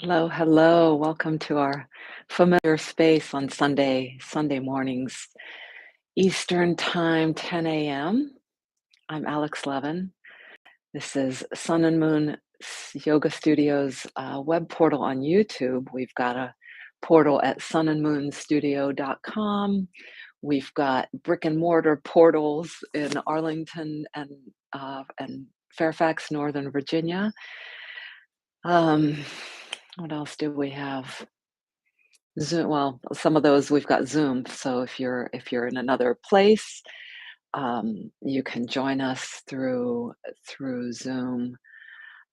Hello, hello. Welcome to our familiar space on Sunday mornings, Eastern Time, 10 a.m. I'm Alex Levin. This is Sun and Moon Yoga Studios web portal on YouTube. We've got a portal at sunandmoonstudio.com. We've got brick and mortar portals in Arlington and Fairfax, Northern Virginia. Um, what else do we have? Zoom, well, some of those we've got Zoom, so if you're in another place, you can join us through Zoom.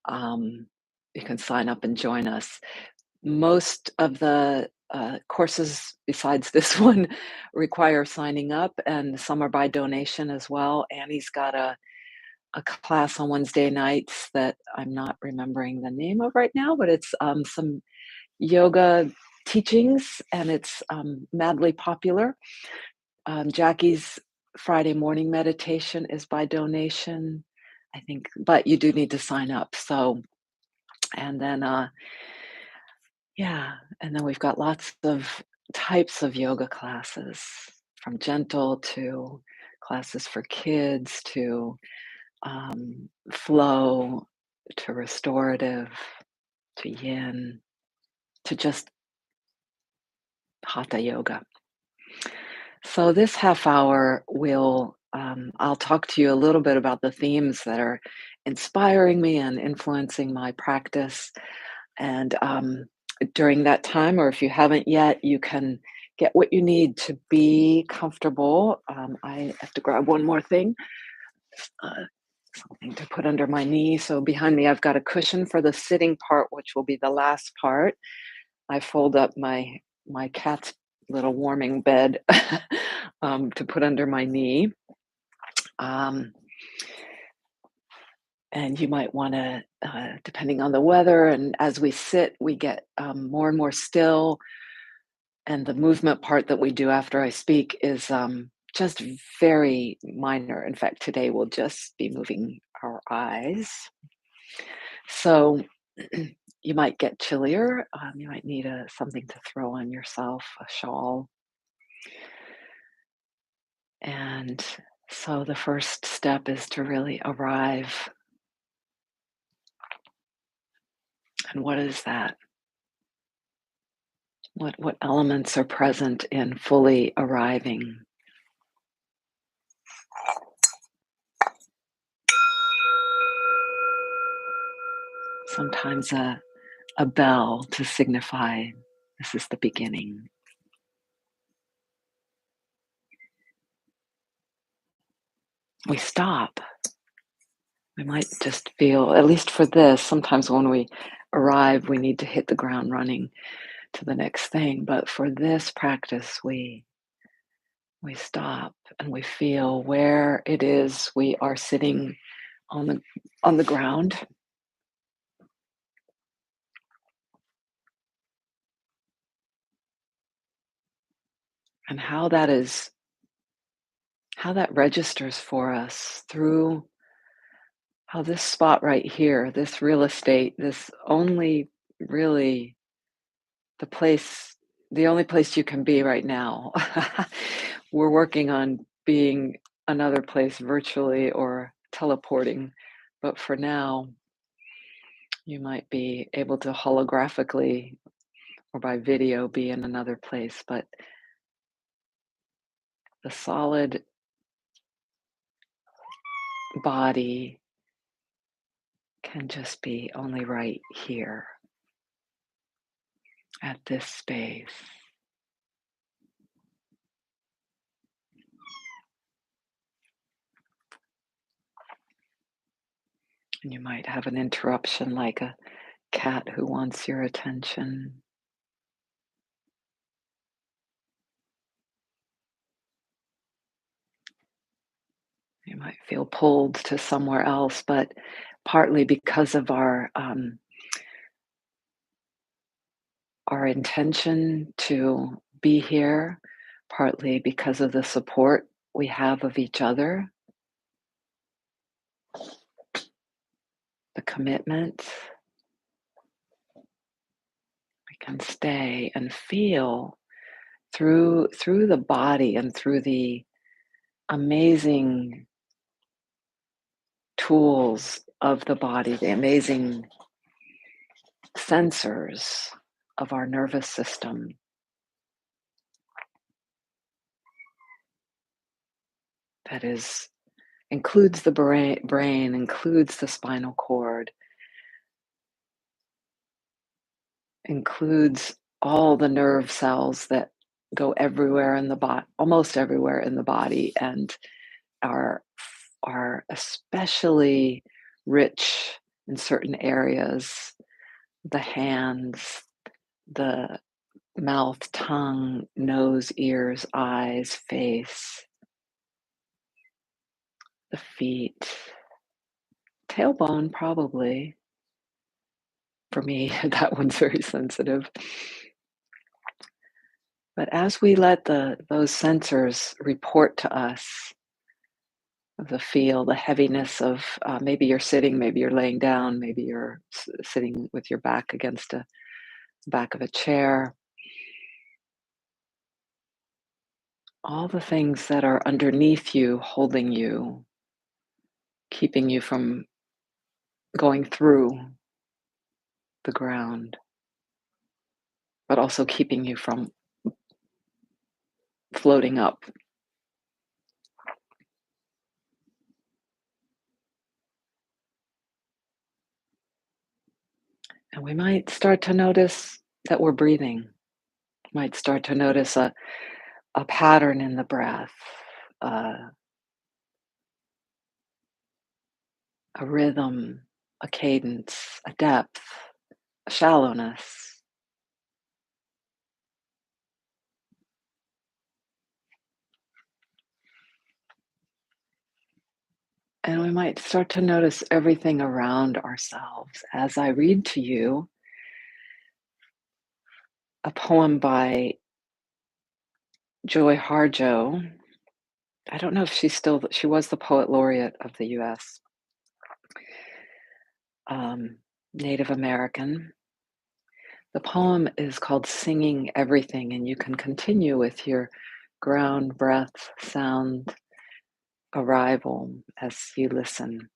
Um, you can sign up and join us. Most of the courses besides this one require signing up, and some are by donation as well. Annie's got a class on Wednesday nights that I'm not remembering the name of right now, but it's some yoga teachings, and it's madly popular. Jackie's Friday morning meditation is by donation, I think, but you do need to sign up. So, and then, yeah, and then we've got lots of types of yoga classes, from gentle to classes for kids to flow to restorative to yin to just hatha yoga. So this half hour I'll talk to you a little bit about the themes that are inspiring me and influencing my practice. And during that time, or if you haven't yet, you can get what you need to be comfortable. I have to grab one more thing, uh, something to put under my knee. So behind me, I've got a cushion for the sitting part, which will be the last part. I fold up my cat's little warming bed to put under my knee. Um, and you might want to, depending on the weather, and as we sit, we get more and more still. And the movement part that we do after I speak is just very minor. In fact, today we'll just be moving our eyes. So you might get chillier. You might need something to throw on yourself, a shawl. And so the first step is to really arrive. And what is that? What elements are present in fully arriving? Sometimes a bell to signify this is the beginning. We stop. We might just feel, at least for this, sometimes when we arrive, we need to hit the ground running to the next thing. But for this practice, we stop and we feel where it is we are sitting on the ground. And how that registers for us through how this spot right here, this real estate, this only really the only place you can be right now. We're working on being another place virtually or teleporting, but for now, you might be able to holographically or by video be in another place, but the solid body can just be only right here at this space. And you might have an interruption like a cat who wants your attention. You might feel pulled to somewhere else, but partly because of our intention to be here, partly because of the support we have of each other, the commitment. and stay and feel through the body and through the amazing tools of the body, the amazing sensors of our nervous system that is includes the brain, includes the spinal cord, includes all the nerve cells that go everywhere in the body, almost everywhere in the body, and are are especially rich in certain areas, the hands, the mouth, tongue, nose, ears, eyes, face, the feet, tailbone, probably. For me, that one's very sensitive. But as we let those sensors report to us of the feel, the heaviness of maybe you're sitting, maybe you're laying down, maybe you're sitting with your back against the back of a chair, all the things that are underneath you, holding you, keeping you from going through the ground, but also keeping you from floating up. And we might start to notice that we're breathing. Might start to notice a pattern in the breath, uh, a rhythm, a cadence, a depth, a shallowness. And we might start to notice everything around ourselves as I read to you a poem by Joy Harjo. I don't know if she was the poet laureate of the US, Native American. The poem is called Singing Everything, and you can continue with your ground, breath, sound arrival as you listen.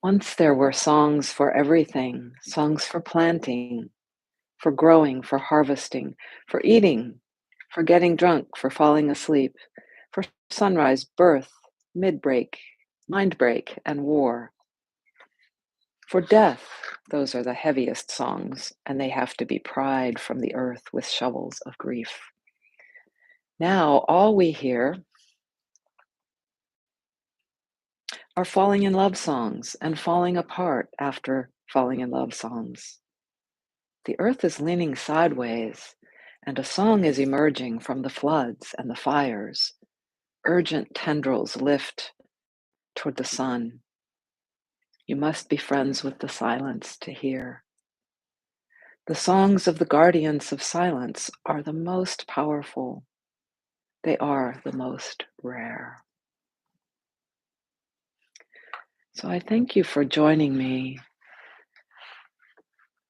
Once there were songs for everything, songs for planting, for growing, for harvesting, for eating, for getting drunk, for falling asleep, for sunrise, birth, mid-break, mind break, and war. For death, those are the heaviest songs, and they have to be pried from the earth with shovels of grief. Now, all we hear are falling in love songs and falling apart after falling in love songs. The earth is leaning sideways, and a song is emerging from the floods and the fires. Urgent tendrils lift toward the sun. You must be friends with the silence to hear. The songs of the guardians of silence are the most powerful. They are the most rare. So I thank you for joining me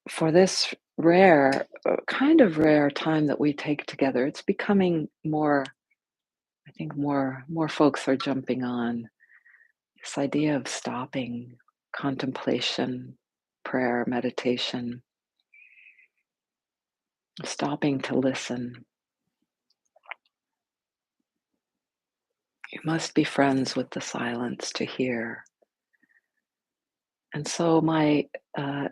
for this rare, kind of rare time that we take together. It's becoming more, I think more folks are jumping on this idea of stopping, contemplation, prayer, meditation, stopping to listen. You must be friends with the silence to hear. And so my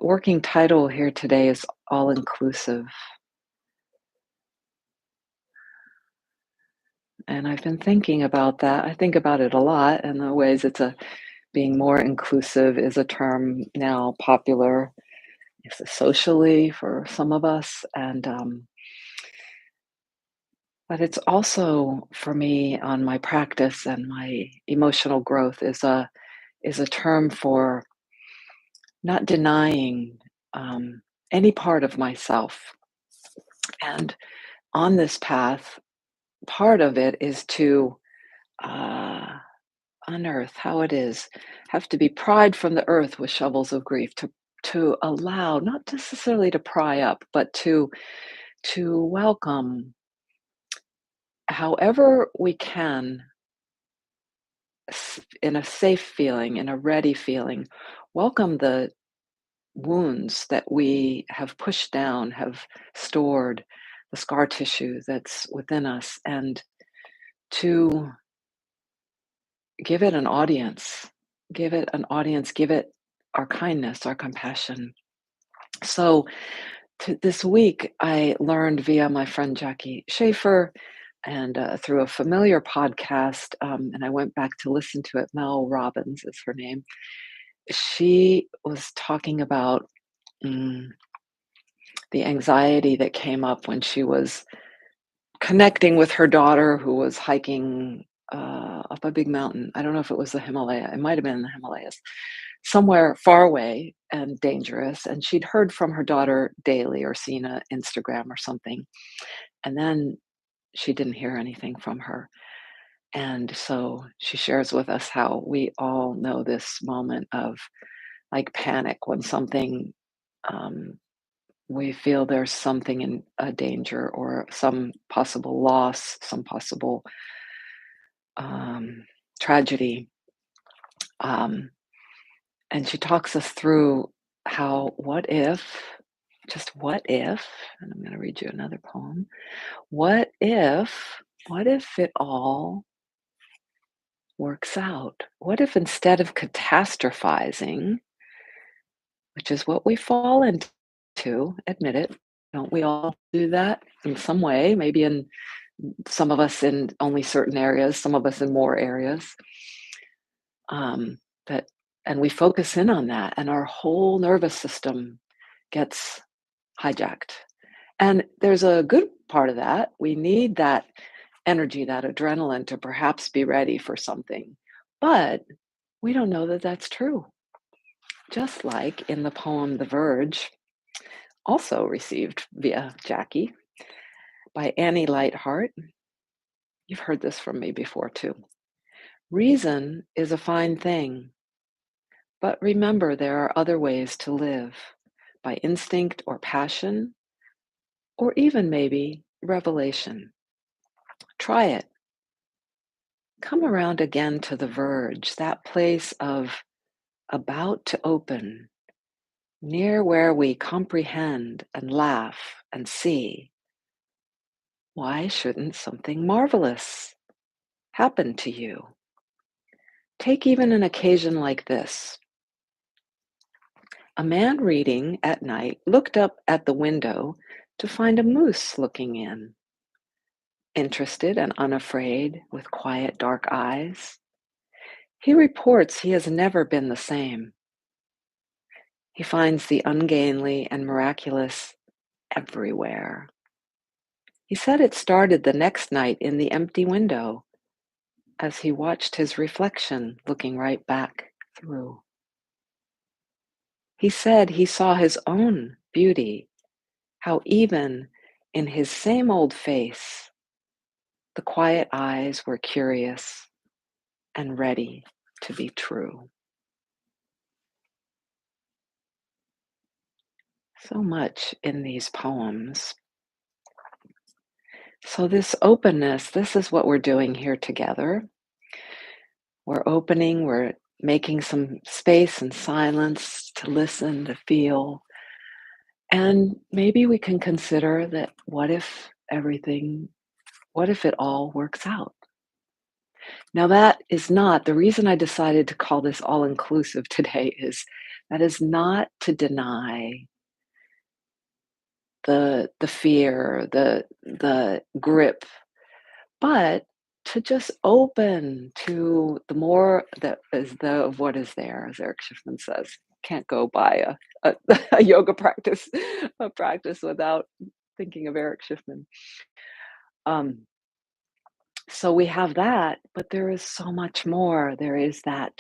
working title here today is all inclusive. And I've been thinking about that. I think about it a lot and the ways being more inclusive is a term now popular socially for some of us. And but it's also for me on my practice and my emotional growth is a term for not denying any part of myself. And on this path, part of it is to uh, unearth how it is, have to be pried from the earth with shovels of grief, to allow, not necessarily to pry up, but to welcome however we can, in a safe feeling, in a ready feeling, welcome the wounds that we have pushed down, have stored, the scar tissue that's within us, and to give it an audience, give it an audience, give it our kindness, our compassion. So, this week, I learned via my friend Jackie Schaefer and through a familiar podcast, and I went back to listen to it. Mel Robbins is her name. She was talking about mm, the anxiety that came up when she was connecting with her daughter who was hiking up a big mountain. I don't know if it was the Himalaya. It might have been in the Himalayas, somewhere far away and dangerous. And she'd heard from her daughter daily or seen a Instagram or something. And then she didn't hear anything from her. And so she shares with us how we all know this moment of like panic when something, um, we feel there's something in a danger or some possible loss, some possible um, tragedy. Um, and she talks us through how, what if, just what if, and I'm going to read you another poem. What if, what if it all works out? What if instead of catastrophizing, which is what we fall into, admit it, don't we all do that in some way? Maybe in some of us in only certain areas, some of us in more areas. Um, that and we focus in on that, and our whole nervous system gets hijacked. And there's a good part of that. We need that energy, that adrenaline to perhaps be ready for something. But we don't know that that's true. Just like in the poem The Verge, also received via Jackie by Annie Lighthart. You've heard this from me before too. Reason is a fine thing, but remember there are other ways to live, by instinct or passion, or even maybe revelation. Try it. Come around again to the verge, that place of about to open, near where we comprehend and laugh and see. Why shouldn't something marvelous happen to you? Take even an occasion like this. A man reading at night looked up at the window to find a moose looking in, interested and unafraid, with quiet dark eyes. He reports he has never been the same. He finds the ungainly and miraculous everywhere. He said it started the next night in the empty window as he watched his reflection looking right back through. He said he saw his own beauty, how even in his same old face, the quiet eyes were curious and ready to be true. So much in these poems. So, this openness, this is what we're doing here together. We're opening, we're making some space and silence to listen, to feel. And maybe we can consider that what if it all works out? Now, that is not the reason I decided to call this all inclusive today, is that is not to deny the fear, the grip, but to just open to the more that is the of what is there, as Eric Schiffman says. Can't go by a yoga practice, a practice without thinking of Eric Schiffman. Um, so we have that, but there is so much more. There is that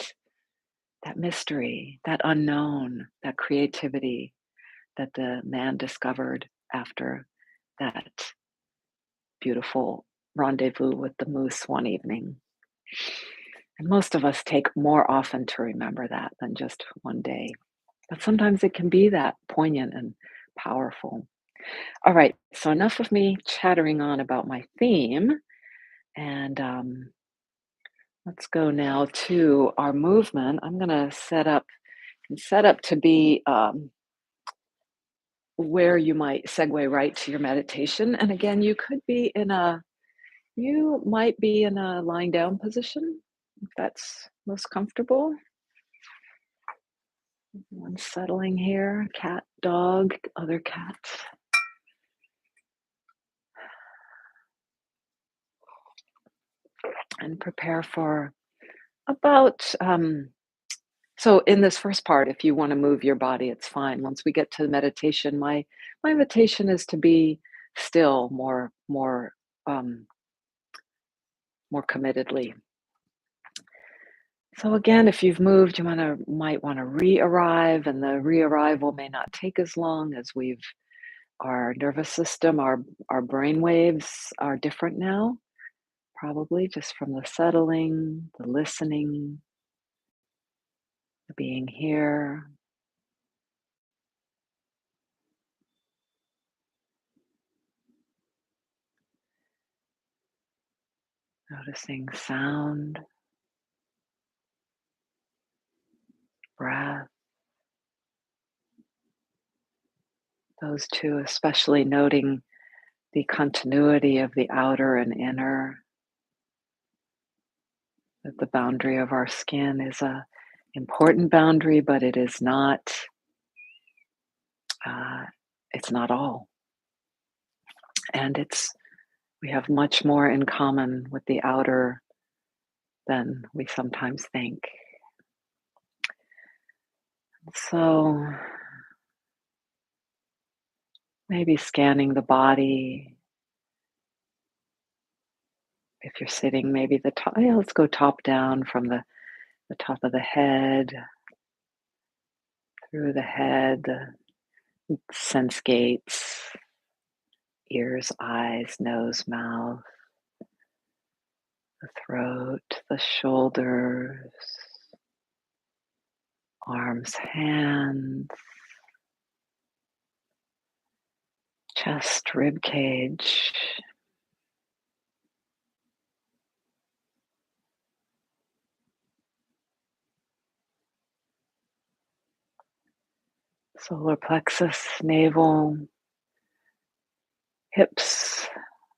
mystery, that unknown, that creativity that the man discovered after that beautiful rendezvous with the moose one evening. And most of us take more often to remember that than just one day. But sometimes it can be that poignant and powerful. All right, so enough of me chattering on about my theme, and let's go now to our movement. I'm going to set up to be where you might segue right to your meditation. And again, you might be in a lying down position if that's most comfortable. One settling here, cat, dog, other cats, and prepare for about so in this first part, if you want to move your body, it's fine. Once we get to the meditation, my invitation is to be still um, more committedly. So again, if you've moved, might want to re-arrive, and the re-arrival may not take as long as our nervous system, our brain waves are different now, probably just from the settling, the listening, the being here. Noticing sound, breath, those two, especially noting the continuity of the outer and inner, that the boundary of our skin is a important boundary, but uh, it's not all. And we have much more in common with the outer than we sometimes think. So maybe scanning the body. If you're sitting, maybe the top, yeah, let's go top down from the top of the head, through the head, the sense gates, ears, eyes, nose, mouth, the throat, the shoulders, arms, hands, chest, rib cage, solar plexus, navel, hips,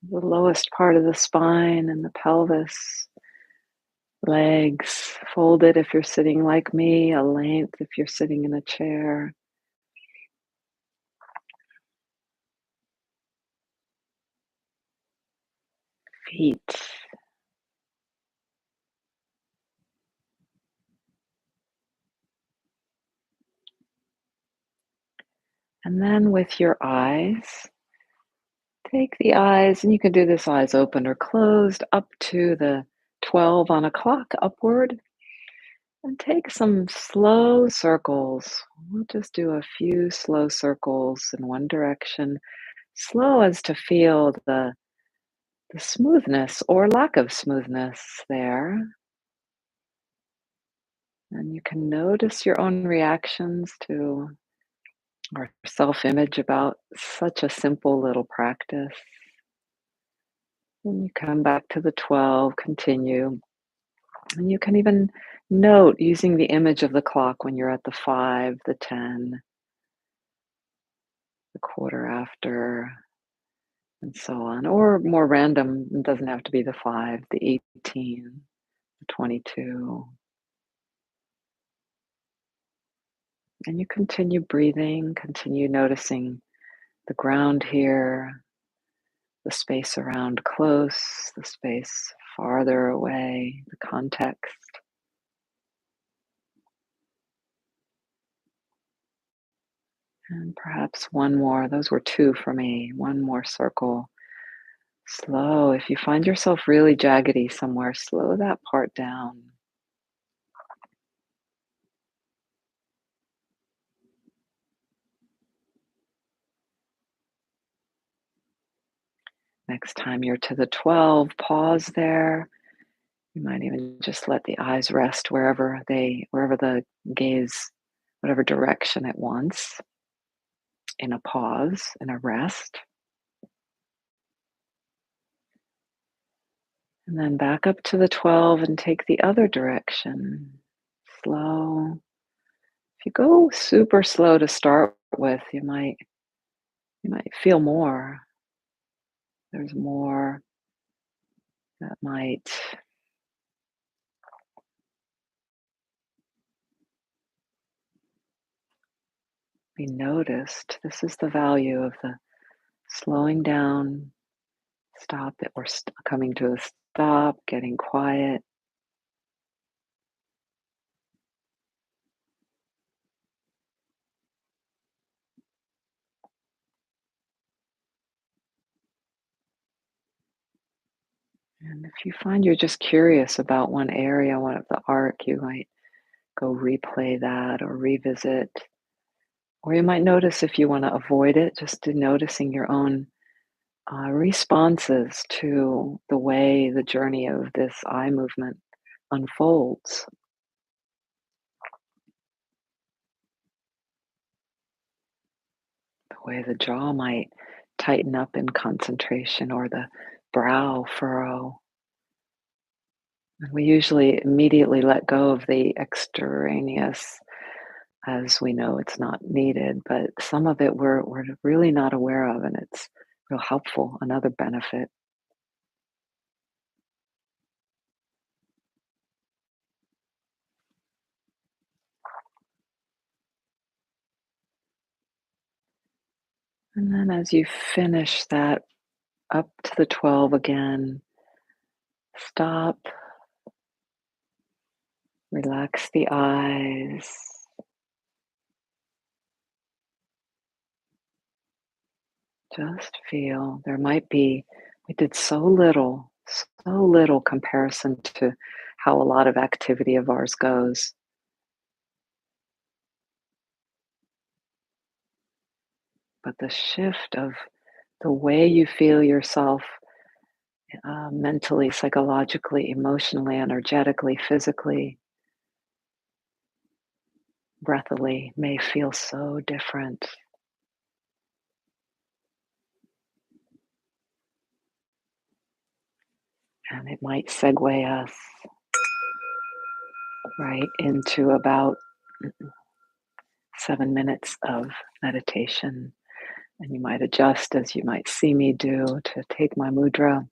the lowest part of the spine and the pelvis, legs folded if you're sitting like me, a length if you're sitting in a chair. Feet. And then with your eyes, take the eyes, and you can do this eyes open or closed, up to the 12 on a clock upward. And take some slow circles. We'll just do a few slow circles in one direction, slow as to feel the smoothness or lack of smoothness there. And you can notice your own reactions to our self image about such a simple little practice. And you come back to the 12, continue. And you can even note using the image of the clock when you're at the 5, the 10, the quarter after, and so on. Or more random, it doesn't have to be the 5, the 18, the 22. And you continue breathing, continue noticing the ground here, the space around close, the space farther away, the context. And perhaps one more. Those were two for me. One more circle. Slow. If you find yourself really jaggedy somewhere, slow that part down. Next time you're to the 12, pause there. You might even just let the eyes rest wherever the gaze, whatever direction it wants, in a pause, in a rest. And then back up to the 12 and take the other direction. Slow. If you go super slow to start with, you might feel more. There's more that might be noticed. This is the value of the slowing down, stop it, or coming to a stop, getting quiet. And if you find you're just curious about one area, one of the arc, you might go replay that or revisit. Or you might notice if you want to avoid it, just to noticing your own responses to the way the journey of this eye movement unfolds. The way the jaw might tighten up in concentration or the brow furrow. And we usually immediately let go of the extraneous as we know it's not needed, but some of it we're really not aware of, and it's real helpful, another benefit. And then as you finish that up to the 12 again, stop, relax the eyes, just feel. There might be, we did so little comparison to how a lot of activity of ours goes. But the shift of the way you feel yourself mentally, psychologically, emotionally, energetically, physically, breathily may feel so different. And it might segue us right into about 7 minutes of meditation. And you might adjust as you might see me do to take my mudra.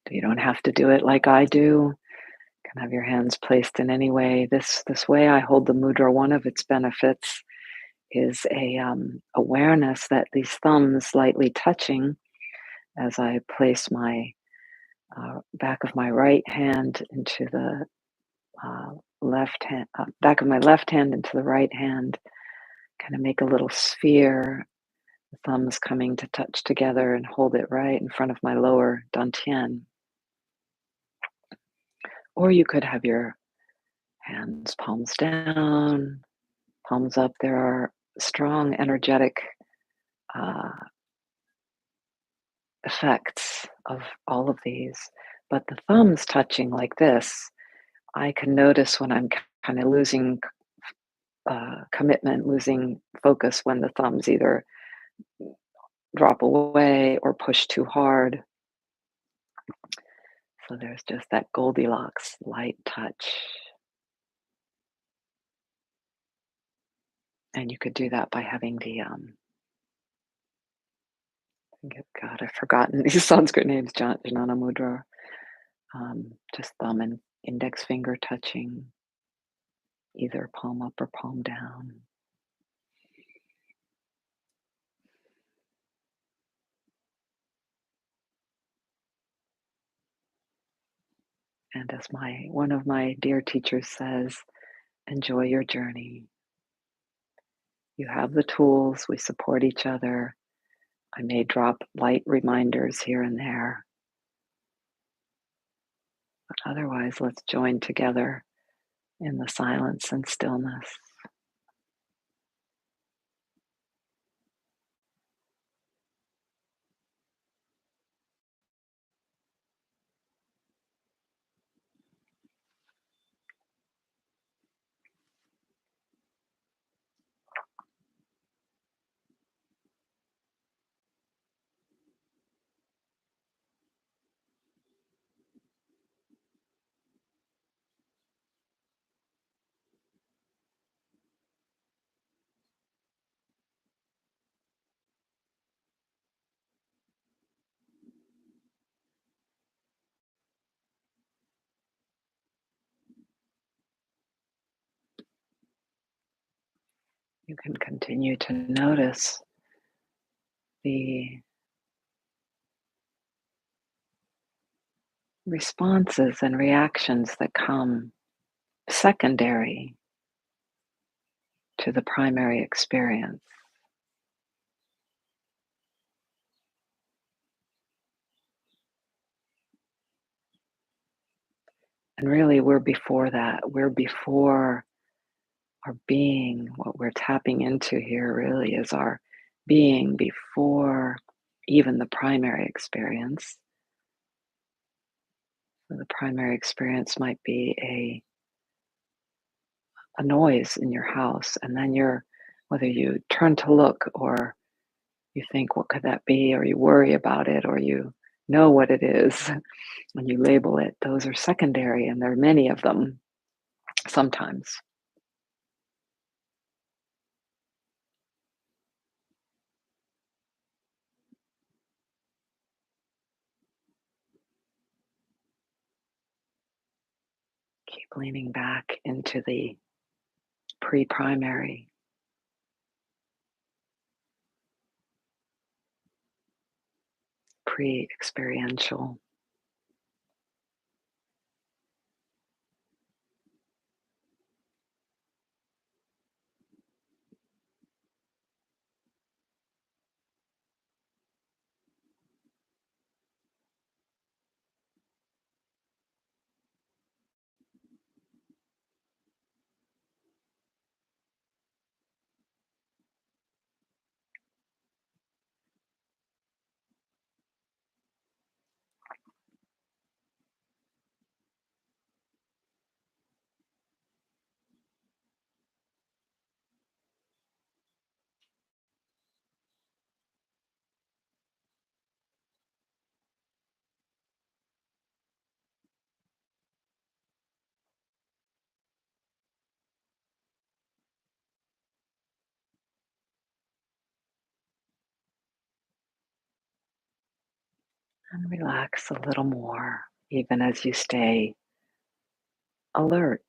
You don't have to do it like I do. You can have your hands placed in any way. This way I hold the mudra. One of its benefits is a awareness that these thumbs lightly touching as I place my back of my right hand into the left hand, back of my left hand into the right hand, kind of make a little sphere. The thumbs coming to touch together and hold it right in front of my lower dantian. Or you could have your hands palms down, palms up. There are strong energetic uh, effects of all of these. But the thumbs touching like this, I can notice when I'm kind of losing commitment, losing focus when the thumbs either drop away or push too hard. So there's just that Goldilocks light touch. And you could do that by having the God, I've forgotten these Sanskrit names, Jnana Mudra. Just thumb and index finger touching, either palm up or palm down. And as one of my dear teachers says, enjoy your journey. You have the tools, we support each other. I may drop light reminders here and there, but otherwise, let's join together in the silence and stillness. You can continue to notice the responses and reactions that come secondary to the primary experience. And really, we're before that. We're before our being. What we're tapping into here really is our being before even the primary experience. So the primary experience might be a noise in your house, and then whether you turn to look or you think, what could that be? Or you worry about it, or you know what it is when you label it. Those are secondary, and there are many of them sometimes. Keep leaning back into the pre primary, pre experiential. And relax a little more, even as you stay alert.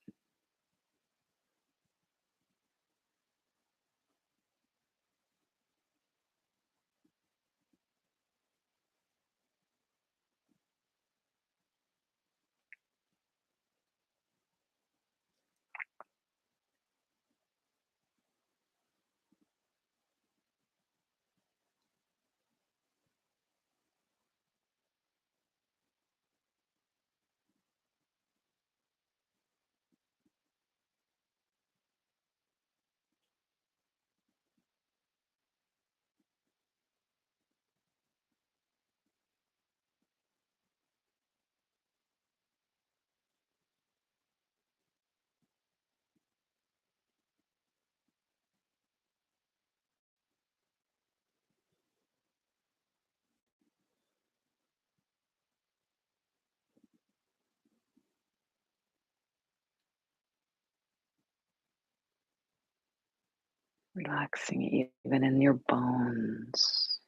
Relaxing even in your bones.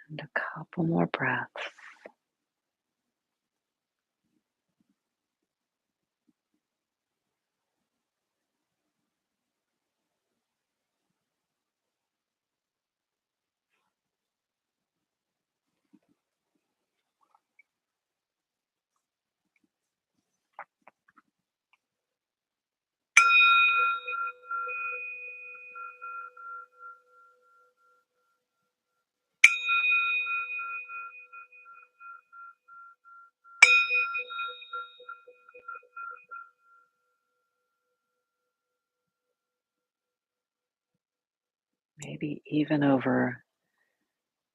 And a couple more breaths. Maybe even over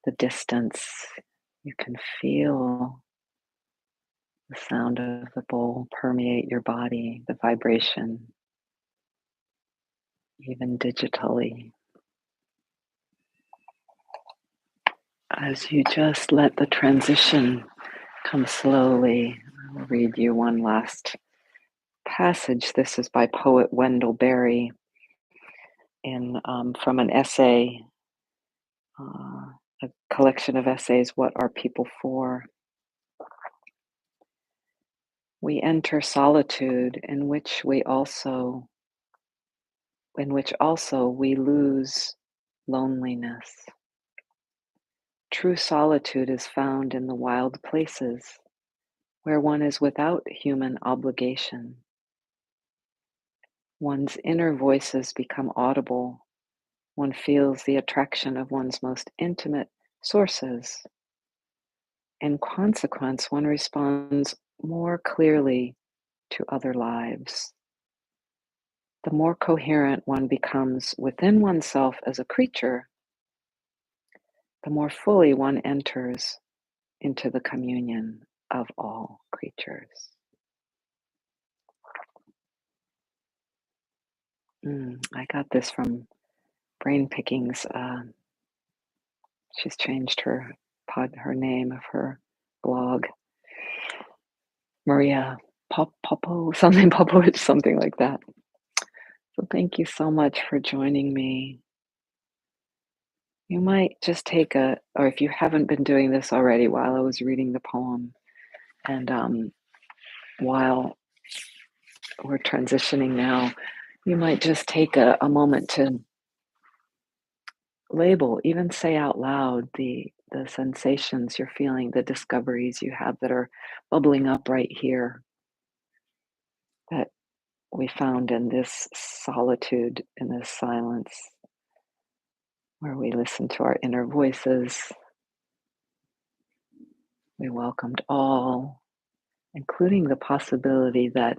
the distance, you can feel the sound of the bowl permeate your body, the vibration, even digitally, as you just let the transition come slowly. I'll read you one last passage. This is by poet Wendell Berry from an essay, a collection of essays, What Are People For? We enter solitude in which also we lose loneliness. True solitude is found in the wild places where one is without human obligation. One's inner voices become audible. One feels the attraction of one's most intimate sources. In consequence, one responds more clearly to other lives. The more coherent one becomes within oneself as a creature, the more fully one enters into the communion of all creatures. I got this from Brain Pickings. She's changed her name of her blog, Maria Popo, something Popovich, something like that. So thank you so much for joining me. You might just or if you haven't been doing this already while I was reading the poem, and while we're transitioning now, you might just take a moment to label, even say out loud the sensations you're feeling, the discoveries you have that are bubbling up right here that we found in this solitude, in this silence, where we listen to our inner voices. We welcomed all, including the possibility that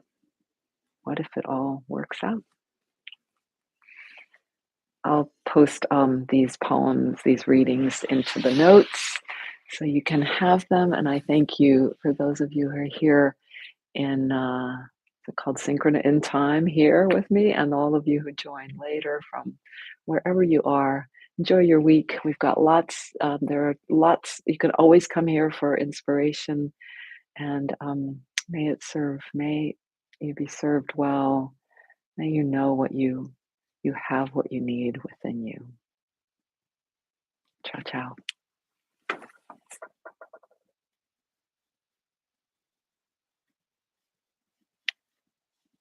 what if it all works out? I'll post these poems, these readings into the notes so you can have them. And I thank you for those of you who are here in it's called Synchron in Time here with me, and all of you who join later from wherever you are. Enjoy your week. We've got lots, there are lots, you can always come here for inspiration, and may you be served well. May you know you have what you need within you. Ciao, ciao.